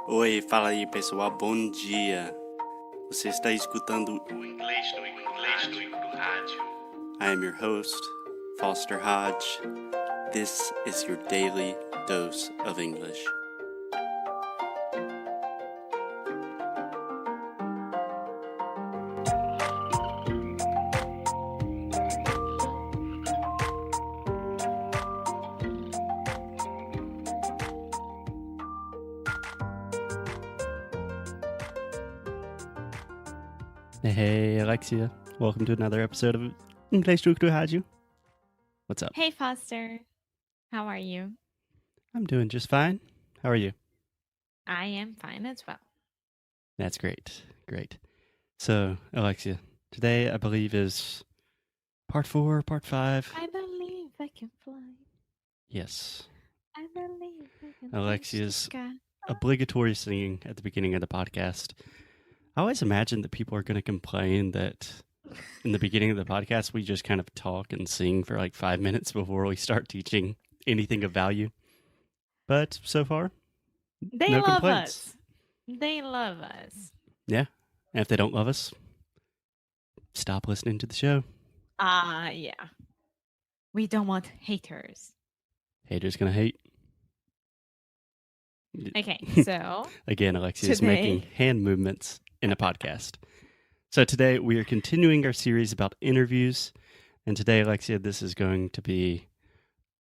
Oi, fala aí pessoal, bom dia. Você está escutando o Inglês do Rádio. I am your host, Foster Hodge. This is your daily dose of English. Hey, Alexia. Welcome to another episode of Inglês do Rádio. What's up? Hey, Foster. How are you? I'm doing just fine. How are you? I am fine as well. That's great. Great. So, Alexia, today I believe is part 4, part 5. I believe I can fly. Yes. I believe I can Alexia's touch the sky. Obligatory singing at the beginning of the podcast. I always imagine that people are going to complain that in the beginning of the podcast, we just kind of talk and sing for like 5 minutes before we start teaching anything of value. But so far, They no love complaints. us. They love us. Yeah. And if they don't love us, stop listening to the show. Yeah. We don't want haters. Haters going to hate. Okay, so Again, Alexia is today- making hand movements in a podcast. So today we are continuing our series about interviews. And today, Alexia, this is going to be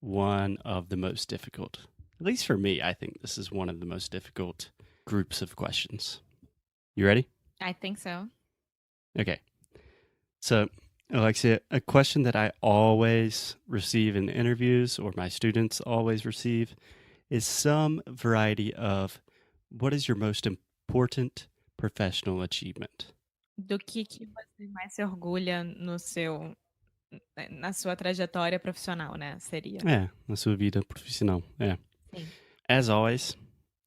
one of the most difficult. At least for me, I think this is one of the most difficult groups of questions. You ready? I think so. Okay. So, Alexia, a question that I always receive in interviews, or my students always receive, is some variety of what is your most important professional achievement? Do que você mais se orgulha na sua trajetória profissional, né? Seria. Yeah, na sua vida profissional. Yeah. Sim. As always,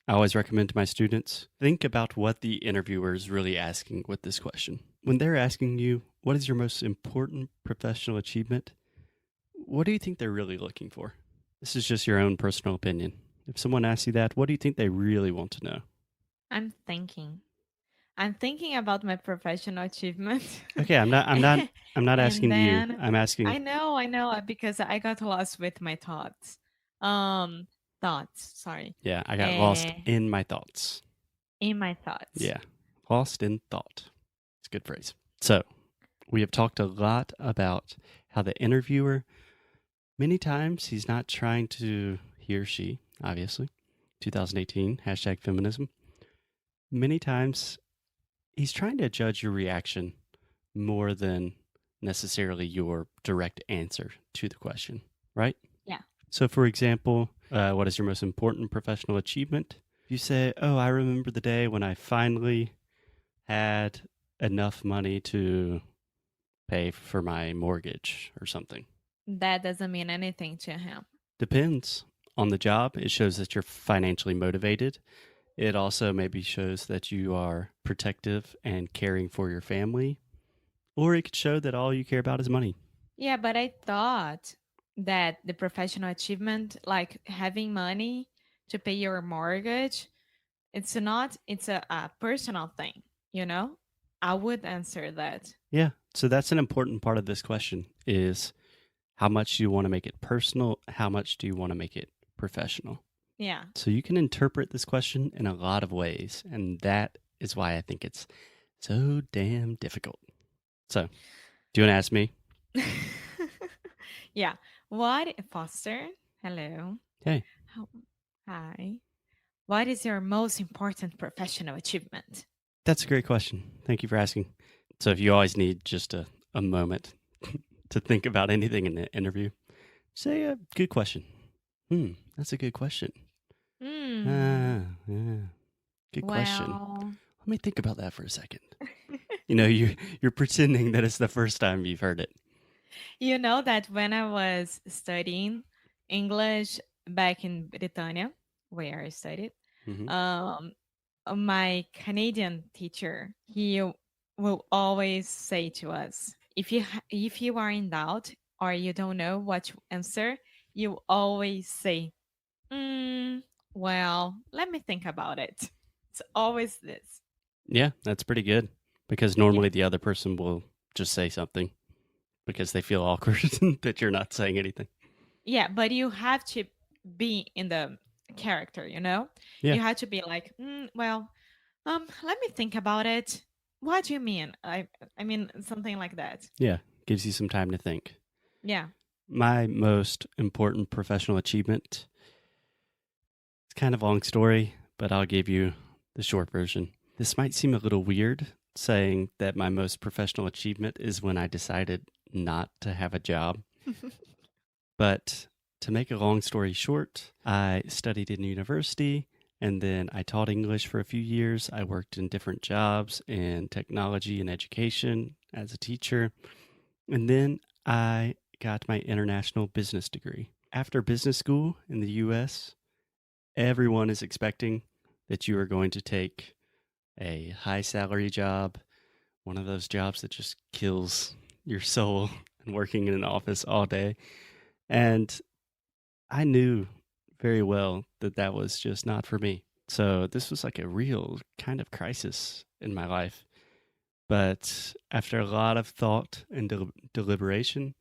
I always recommend to my students, think about what the interviewer is really asking with this question. When they're asking you, what is your most important professional achievement? What do you think they're really looking for? This is just your own personal opinion. If someone asks you that, what do you think they really want to know? I'm thinking about my professional achievement. Okay, I'm not And asking you. then- I'm asking I know, because I got lost with my thoughts. Sorry. Yeah, I got lost Eh. in my thoughts. In my thoughts. Yeah. Lost in thought. It's a good phrase. So, we have talked a lot about how the interviewer, many times, he's not trying to, he or she, obviously, 2018, #feminism. Many times, he's trying to judge your reaction more than necessarily your direct answer to the question, right? Yeah. So, for example, what is your most important professional achievement? You say, oh, I remember the day when I finally had enough money to pay for my mortgage or something. That doesn't mean anything to him. Depends on the job. It shows that you're financially motivated. It also maybe shows that you are protective and caring for your family. Or it could show that all you care about is money. Yeah, but I thought that the professional achievement, like having money to pay your mortgage, it's a personal thing, you know? I would answer that. Yeah. So that's an important part of this question is how much do you want to make it personal? How much do you want to make it professional? Yeah. So you can interpret this question in a lot of ways. And that is why I think it's so damn difficult. So, do you want to ask me? Yeah. Foster? Hello. Hey. Hi. What is your most important professional achievement? That's a great question. Thank you for asking. So if you always need just a moment to think about anything in the interview, say, good question. That's a good question. Yeah. Good question. Well, Let me think about that for a second. You know, you're pretending that it's the first time you've heard it. you know that when I was studying English back in Britannia, where I studied, Mhm. my Canadian teacher, he will always say to us, if you are in doubt or you don't know what to answer, you always say, well, let me think about it. It's always this. Yeah, that's pretty good because Yeah. normally the other person will just say something because they feel awkward that you're not saying anything. Yeah, but you have to be in the character, you know? Yeah. You have to be like, well, let me think about it. What do you mean? I mean something like that. Yeah. Gives you some time to think. Yeah. My most important professional achievement, it's kind of a long story, but I'll give you the short version. This might seem a little weird saying that my most professional achievement is when I decided not to have a job. But to make a long story short, I studied in university and then I taught English for a few years. I worked in different jobs in technology and education as a teacher. And then I got my international business degree. After business school in the US, everyone is expecting that you are going to take a high salary job, one of those jobs that just kills your soul and working in an office all day. And I knew very well that that was just not for me. So this was like a real kind of crisis in my life. But after a lot of thought and deliberation,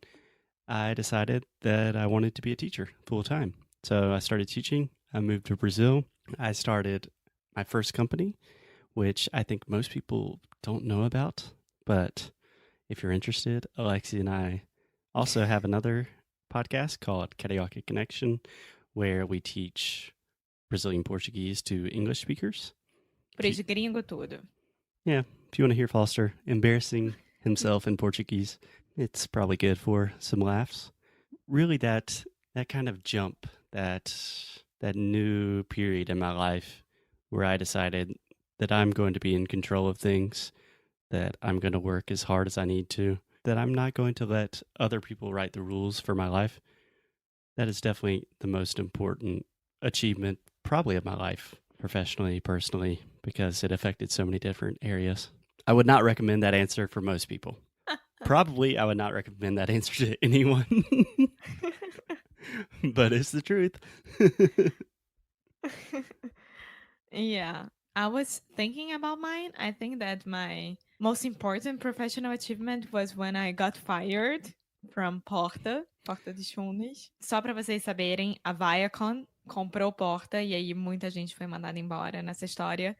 I decided that I wanted to be a teacher full time. So I started teaching. I moved to Brazil. I started my first company, which I think most people don't know about. But if you're interested, Alexi and I also have another podcast called Karaoke Connection, where we teach Brazilian Portuguese to English speakers. Pra esse gringo tudo. Yeah, if you want to hear Foster embarrassing himself in Portuguese, it's probably good for some laughs. Really, that kind of jump, that new period in my life where I decided that I'm going to be in control of things, that I'm going to work as hard as I need to, that I'm not going to let other people write the rules for my life. That is definitely the most important achievement, probably of my life, professionally, personally, because it affected so many different areas. I would not recommend that answer for most people. Probably I would not recommend that answer to anyone. But it's the truth. Yeah. I was thinking about mine. I think that my most important professional achievement was when I got fired from Porta dos Fundos. Só para vocês saberem, a Viacom comprou Porta e aí muita gente foi mandada embora nessa história.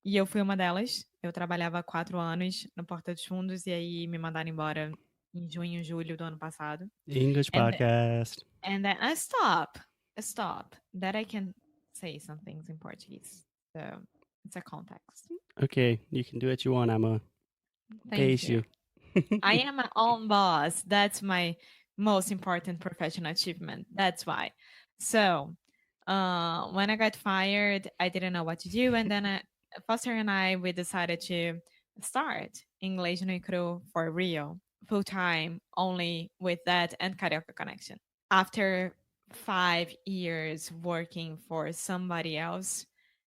E eu fui uma delas. Eu trabalhava há 4 anos no Porta dos Fundos e aí me mandaram embora em junho, julho do ano passado. English podcast. And then stop. That I can say some things in Portuguese. So it's a context. Okay, you can do what you want, Emma. Thank you. I am my own boss. That's my most important professional achievement. That's why. So when I got fired, I didn't know what to do. And then Foster and we decided to start Inglês no Cru for real, full time, only with that and Carioca Connection. After 5 years working for somebody else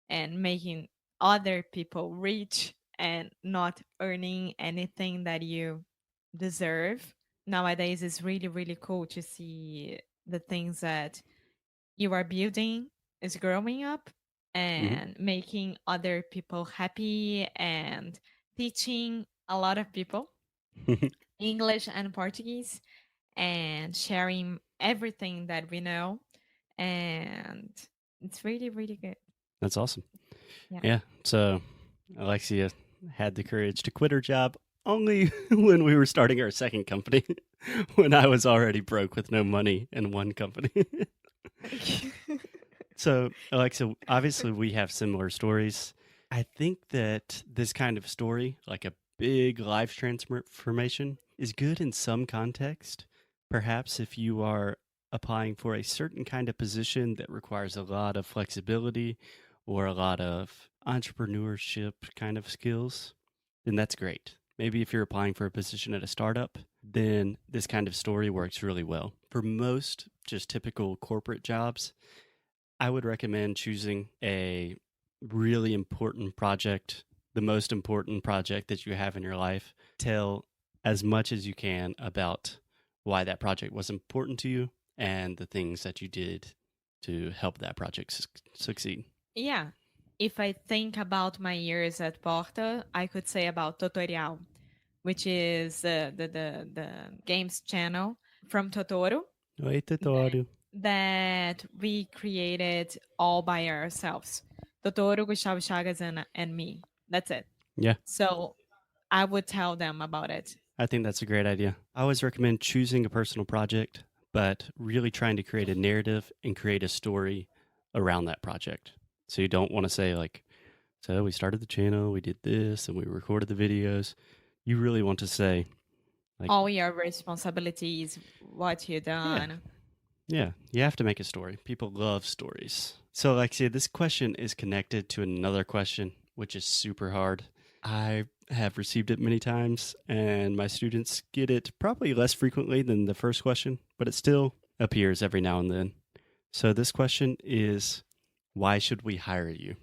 and making other people rich and not earning anything that you deserve, nowadays it's really, really cool to see the things that you are building is growing up and making other people happy and teaching a lot of people English and Portuguese and sharing everything that we know. And it's really, really good. That's awesome. Yeah. Yeah. So Alexia had the courage to quit her job only when we were starting our second company, when I was already broke with no money in one company. So, Alexa, obviously we have similar stories. I think that this kind of story, like a big life transformation, is good in some context. Perhaps if you are applying for a certain kind of position that requires a lot of flexibility or a lot of entrepreneurship kind of skills, then that's great. Maybe if you're applying for a position at a startup, then this kind of story works really well. For most just typical corporate jobs, I would recommend choosing a really important project, the most important project that you have in your life. Tell as much as you can about why that project was important to you and the things that you did to help that project succeed. Yeah. If I think about my years at Porta, I could say about Tutorial, which is the games channel from Totoro Oi, tutorial. that we created all by ourselves. Totoro, Gustavo Chagas, and me. That's it. Yeah, So I would tell them about it. I think that's a great idea. I always recommend choosing a personal project, but really trying to create a narrative and create a story around that project. So you don't want to say, like, so we started the channel, we did this, and we recorded the videos. You really want to say, like, All your responsibilities, what you yeah, done. yeah, you have to make a story. People love stories. So, Alexia, this question is connected to another question, which is super hard. I have received it many times, and my students get it probably less frequently than the first question, but it still appears every now and then. So, this question is, why should we hire you?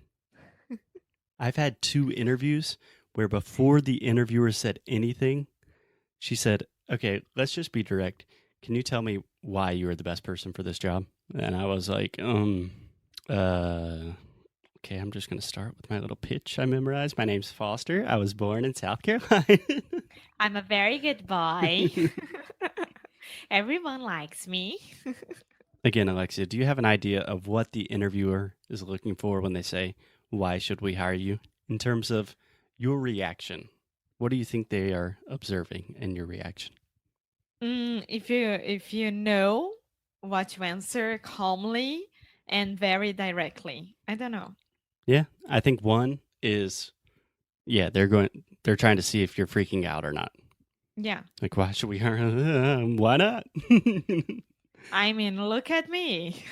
I've had 2 interviews where before the interviewer said anything, she said, "Okay, let's just be direct. Can you tell me why you are the best person for this job?" And I was like, okay, I'm just going to start with my little pitch I memorized. My name's Foster. I was born in South Carolina. I'm a very good boy. Everyone likes me. Again, Alexia, do you have an idea of what the interviewer is looking for when they say, "Why should we hire you?" In terms of your reaction, what do you think they are observing in your reaction? If you know what to answer calmly and very directly. I don't know. Yeah, I think one is, yeah, they're trying to see if you're freaking out or not. Yeah. Like, why should we hire? Why not? I mean, look at me.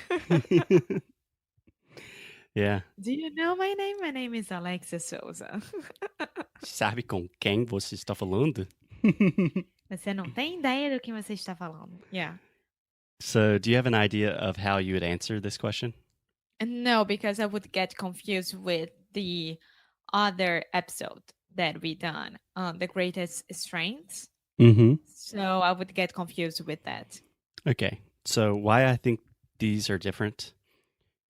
Yeah. Do you know my name? My name is Alexia Souza. Sabe com quem você está falando? Você não tem ideia do que você está falando. Yeah. So, do you have an idea of how you would answer this question? And no, because I would get confused with the other episode that we done, the greatest strengths. Mm-hmm. So I would get confused with that. Okay. So, why I think these are different.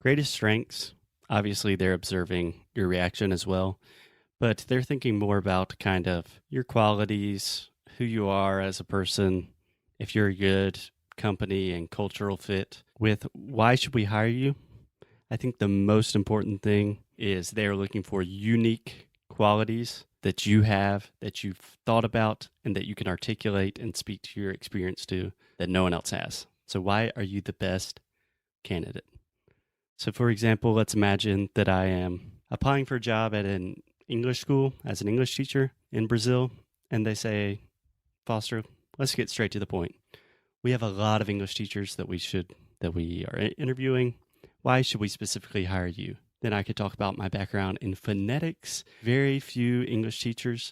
Greatest strengths, obviously, they're observing your reaction as well, but they're thinking more about kind of your qualities, who you are as a person, if you're a good company and cultural fit. With why should we hire you? I think the most important thing is they're looking for unique qualities that you have, that you've thought about, and that you can articulate and speak to your experience to that no one else has. So, why are you the best candidate? So, for example, let's imagine that I am applying for a job at an English school as an English teacher in Brazil, and they say, "Foster, let's get straight to the point. We have a lot of English teachers that we are interviewing. Why should we specifically hire you?" Then I could talk about my background in phonetics. Very few English teachers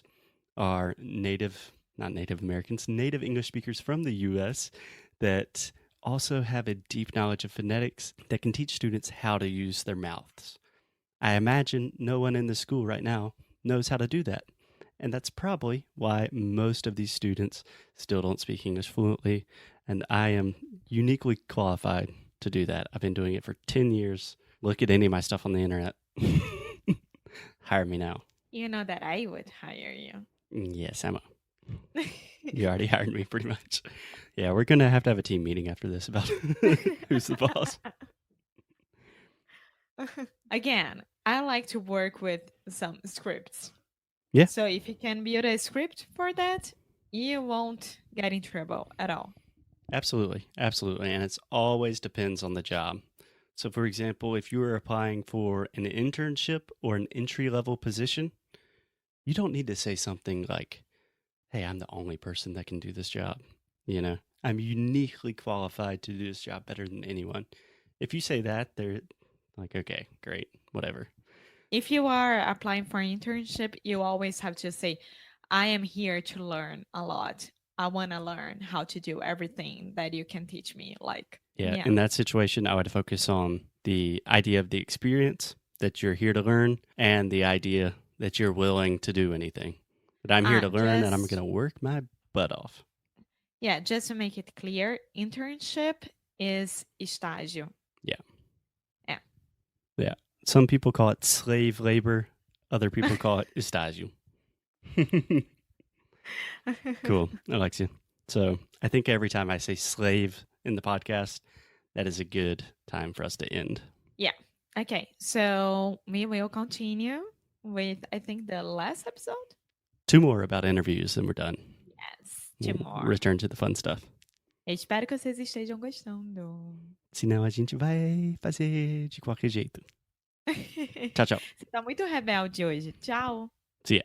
are native English speakers from the US that also have a deep knowledge of phonetics that can teach students how to use their mouths. I imagine no one in the school right now knows how to do that. And that's probably why most of these students still don't speak English fluently. And I am uniquely qualified to do that. I've been doing it for 10 years. Look at any of my stuff on the internet. Hire me now. You know that I would hire you. Yes, Emma. You already hired me pretty much. Yeah, we're going to have a team meeting after this about who's the boss. Again, I like to work with some scripts. Yeah. So if you can build a script for that, you won't get in trouble at all. Absolutely. Absolutely. And it's always depends on the job. So, for example, if you are applying for an internship or an entry level position, you don't need to say something like, "Hey, I'm the only person that can do this job." You know, "I'm uniquely qualified to do this job better than anyone." If you say that, they're like, "Okay, great, whatever." If you are applying for an internship, you always have to say, I am here to learn a lot. I want to learn how to do everything that you can teach me. Like, Yeah, yeah. in that situation, I would focus on the idea of the experience that you're here to learn and the idea that you're willing to do anything. That I'm here to learn and I'm going to work my butt off. Yeah, just to make it clear, internship is estágio. Yeah. Yeah. Yeah. Some people call it slave labor. Other people call it estágio. Cool, Alexia. So I think every time I say slave in the podcast, that is a good time for us to end. Yeah. Okay. So we will continue with, I think, the last episode. 2 more about interviews and we're done. Yes. 2 We'll more. return to the fun stuff. Eu espero que vocês estejam gostando. Senão a gente vai fazer de qualquer jeito. Tchau, tchau. Você tá muito rebelde hoje. Tchau. See ya.